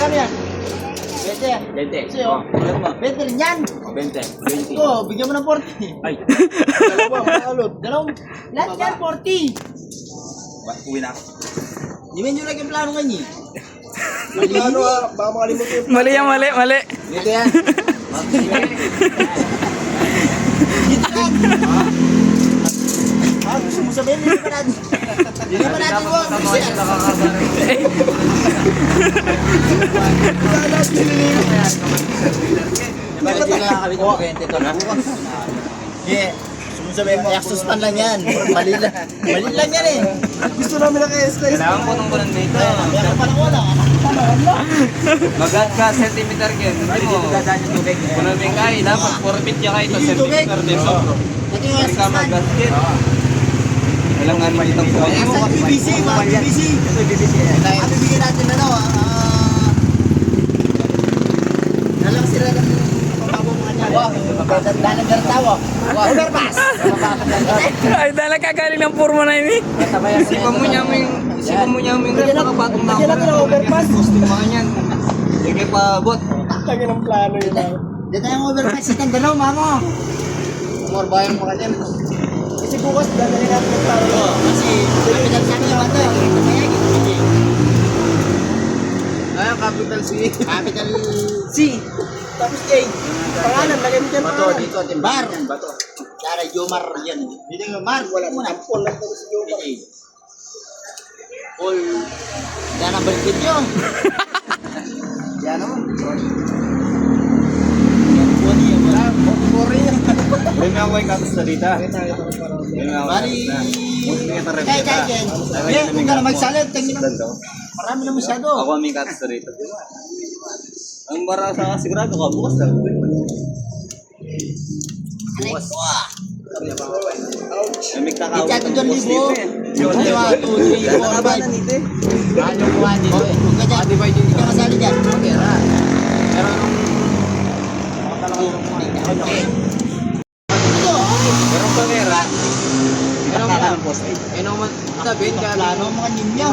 Magkano yan? 20. 20. Kasi oh. Ulan mo. 20 rin yan. 20. 20. Ito, bigyan mo ng 40. Ay. Dalawa, makalot. Lahat yan, 40. Uwi na ako. Di ba nyo lang yung plano kanyi? Mali ano baka makalimutan yung Mali yan, mali. Dito yan. Dito yan. Gusto mo sabihin, hindi pa natin. Hindi pa natin mo. Bakit yung nakakabit ng 20 to na? Yeah. Sabihin mo, yaksuspan lang yan. Mali lang yan eh. gusto namin na kay Slice. Kailangan ko nung kulang dito. Meron pa lang wala. Magat ka, centimeter yan. Hindi mo. Kulang may kain. Dapat 4 feet yung kain. Centimeter din. Ito yung Hindi ka yaksuspan. magat yan. Kailangan makitang po. Sa BBC, mga BBC. Ito BBC. Bibigyan natin ano, nalang sila ng pagkabungan niya. Dalagar tawa. Overpass. Ay, dala kagaling ng purma na ini. Isipan mo niya yung nakapatong na ako. Lagyan natin ang overpass. Posting mga yan. Sige pa, bot. Tangin ang plano yun lang. Dito yung overpass sa Tandalaw, mama. Umorbayan mo ka dyan. Kasi bukas dadalhin natin yung plano. Kasi capital sa akin yung ano. Ayan, capital C. Capital C. Tapos A. Pangalan, lagyan mo dyan Bato, pangalan. dito, Timbar. Bato. Kaya Jomar yan. Dito yung Mar. Wala mo na. Paul lang tapos si Jomar. Paul. Yan ang balik yun. Yan naman. Yan po niya. May mga ko yung katas na dito. Bali. Kaya yan. Kung ka na magsalit, tingin mo. Marami na masyado. Ako may katas na dito. Ang bara sa sigurado ka, bukas lang. Bukas. May kakawin. Ito doon libo. 1, 2, 3, 4, 5. Ano kuha dito eh. Kung ka dyan, hindi ka masali dyan. Pero Pero ang kamera, ano man sabihin ka, plano mga ninyo.